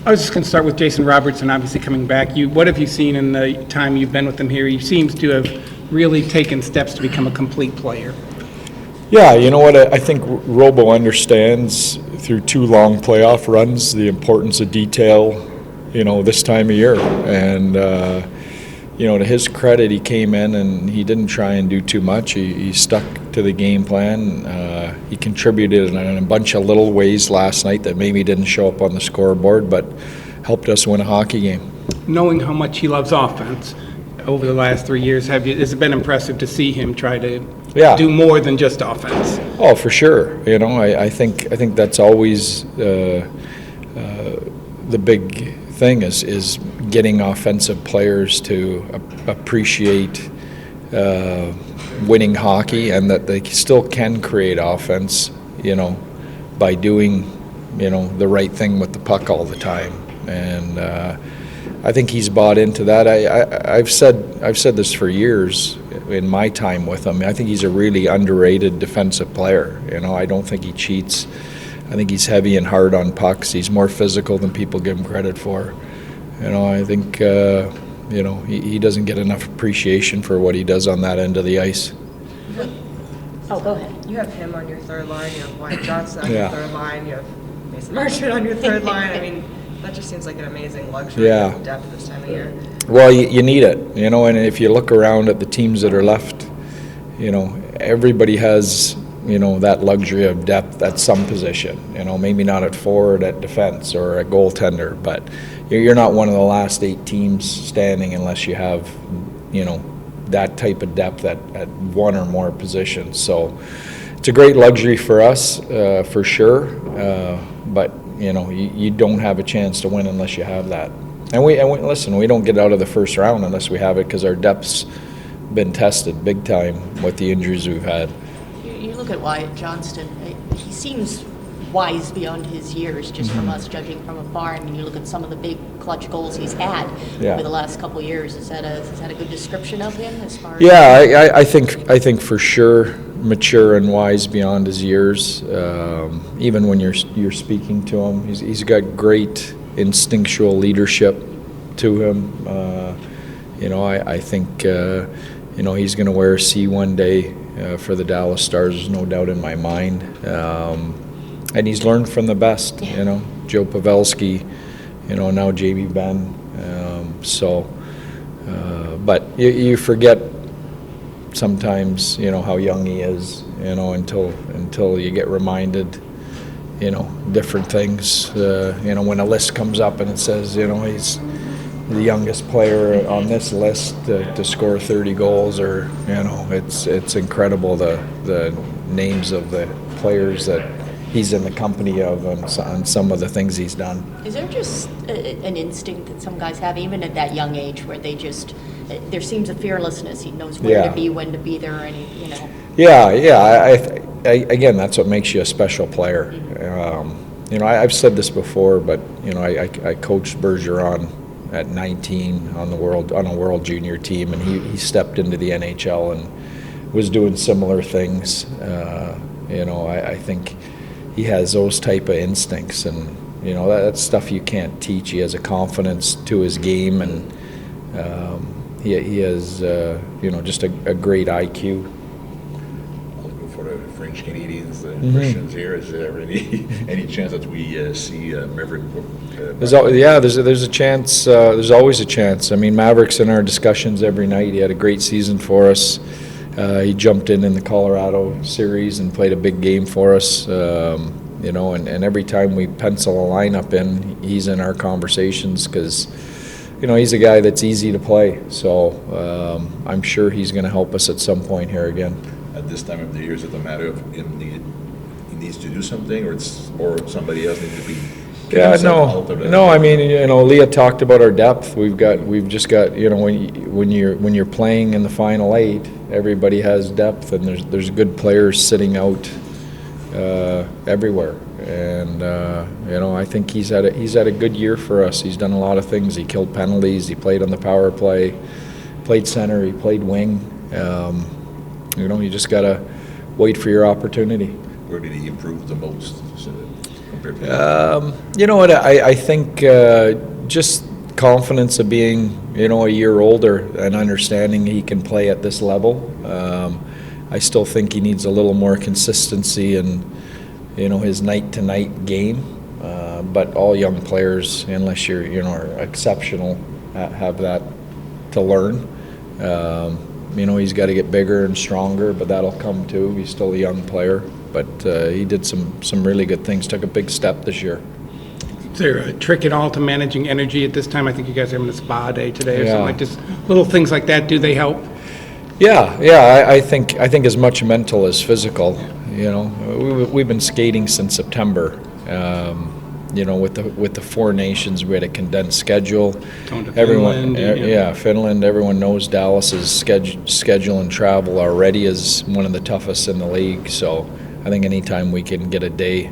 I was just going to start with Jason Robertson, obviously coming back. What have you seen in the time you've been with him here? He seems to have really taken steps to become a complete player. Yeah, you know what? I think Robo understands through 2 long playoff runs the importance of detail, this time of year. And, to his credit, he came in and he didn't try and do too much. He stuck to the game plan. He contributed in a bunch of little ways last night that maybe didn't show up on the scoreboard, but helped us win a hockey game. Knowing how much he loves offense over the last 3 years, has it been impressive to see him try to do more than just offense? Oh, for sure. I think that's always the big thing is getting offensive players to appreciate winning hockey, and that they still can create offense, by doing, the right thing with the puck all the time. And I think he's bought into that. I've said this for years in my time with him. I think he's a really underrated defensive player. I don't think he cheats. I think he's heavy and hard on pucks. He's more physical than people give him credit for. I think he doesn't get enough appreciation for what he does on that end of the ice. Oh, go ahead. You have him on your third line. You have Wyatt Johnston on your third line. You have Mersch on your third line. I mean, that just seems like an amazing luxury of depth this time of year. Well, you need it, and if you look around at the teams that are left, everybody has, that luxury of depth at some position, maybe not at forward, at defense, or at goaltender, but you're not one of the last 8 teams standing unless you have, that type of depth at one or more positions. So it's a great luxury for us, for sure, but you don't have a chance to win unless you have that. And we listen, we don't get out of the first round unless we have it, because our depth's been tested big time with the injuries we've had. You look at Wyatt Johnston, he seems wise beyond his years, just from us judging from afar. I mean, you look at some of the big clutch goals he's had over the last couple of years. Is that a good description of him as far as? Yeah, I think for sure mature and wise beyond his years. Even when you're speaking to him, he's got great instinctual leadership to him. I think he's going to wear a C one day for the Dallas Stars. There's no doubt in my mind. And he's learned from the best, Joe Pavelski, now Jamie Benn. But you forget sometimes, how young he is, until you get reminded, different things. When a list comes up and it says, he's the youngest player on this list to score 30 goals, or, it's incredible the names of the players that he's in the company of on some of the things he's done. Is there just an instinct that some guys have, even at that young age, where there seems a fearlessness? He knows where to be, when to be there, and Yeah. Again, that's what makes you a special player. I've said this before, but I coached Bergeron at 19 on a world junior team, and he stepped into the NHL and was doing similar things. I think he has those type of instincts, and that's stuff you can't teach. He has a confidence to his game, and he has just a great IQ. For the French Canadians, the Christians here, is there ever any chance that we see Maverick? There's a chance. There's always a chance. I mean, Maverick's in our discussions every night. He had a great season for us. He jumped in the Colorado series and played a big game for us. And every time we pencil a lineup in, he's in our conversations, because he's a guy that's easy to play. So I'm sure he's going to help us at some point here again. At this time of the year, is it a matter of he needs to do something, or somebody else needs to be? No. I mean, Leah talked about our depth. We've just got when you're playing in the final 8, everybody has depth, and there's good players sitting out everywhere. And I think he's had a good year for us. He's done a lot of things. He killed penalties. He played on the power play, played center. He played wing. You just gotta wait for your opportunity. Where did he improve the most? compared to? You know what, I think just confidence of being, a year older and understanding he can play at this level. I still think he needs a little more consistency in, his night-to-night game. But all young players, unless you're, are exceptional, have that to learn. He's got to get bigger and stronger, but that'll come too. He's still a young player, but he did some really good things. Took a big step this year. Is there a trick at all to managing energy at this time? I think you guys are having a spa day today or Yeah. something like this. Little things like that, do they help? Yeah. I think as much mental as physical. We've been skating since September. With the four nations, we had a condensed schedule. Going to Finland, Finland. Everyone knows Dallas's schedule and travel already is one of the toughest in the league. So I think anytime we can get a day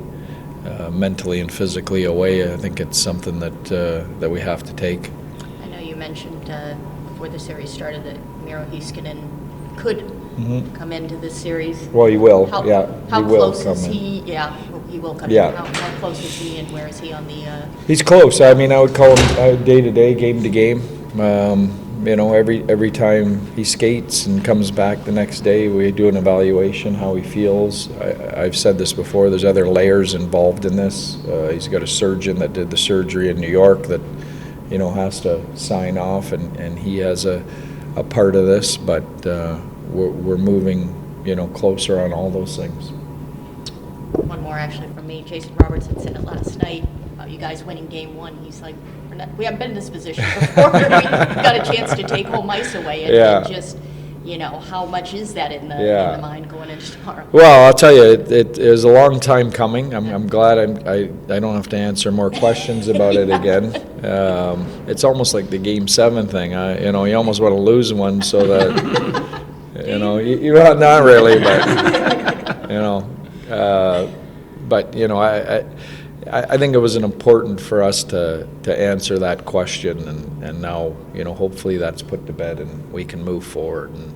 mentally and physically away, I think it's something that we have to take. I know you mentioned before the series started that Miro Heiskanen could come into this series. Well, he will. How he will close come is in. he? Yeah, he will come Yeah. in. How close is he, and where is he on the? He's close. I mean, I would call him day to day, game to game. Every time he skates and comes back the next day, we do an evaluation how he feels. I've said this before. There's other layers involved in this. He's got a surgeon that did the surgery in New York that has to sign off, and he has a part of this. But we're moving closer on all those things. One more actually from me. Jason Robertson said it last night about you guys winning game one. He's like, we haven't been in this position before. We got a chance to take home ice away, and just how much is that in the mind going into tomorrow? Well, I'll tell you, it was a long time coming. I'm glad I don't have to answer more questions about it again. It's almost like the Game 7 thing. You almost want to lose one so that you not really, but I think it was important for us to answer that question, and now hopefully that's put to bed and we can move forward. And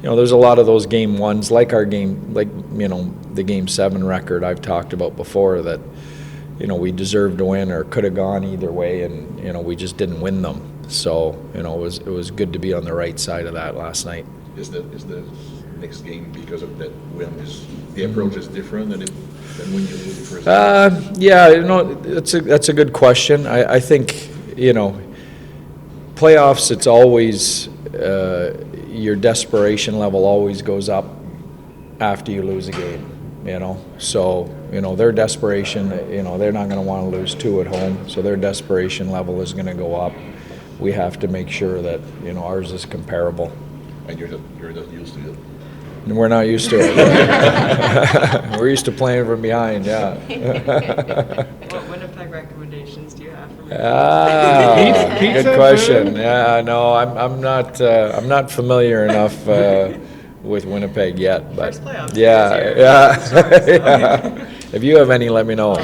there's a lot of those game ones, like our game, the Game 7 record I've talked about before, that we deserved to win or could have gone either way, and we just didn't win them. So it was good to be on the right side of that last night. Is the next game, because of that win, the approach is different than when you lose the first game? That's a good question. I think playoffs, it's always your desperation level always goes up after you lose a game. So their desperation, they're not going to want to lose 2 at home, so their desperation level is going to go up. We have to make sure that ours is comparable. And you're not used to it. And we're not used to it. We're used to playing from behind, yeah. What Winnipeg recommendations do you have for me? Good question. Yeah, no, I'm not familiar enough with Winnipeg yet, but First playoff yeah. If you have any, let me know.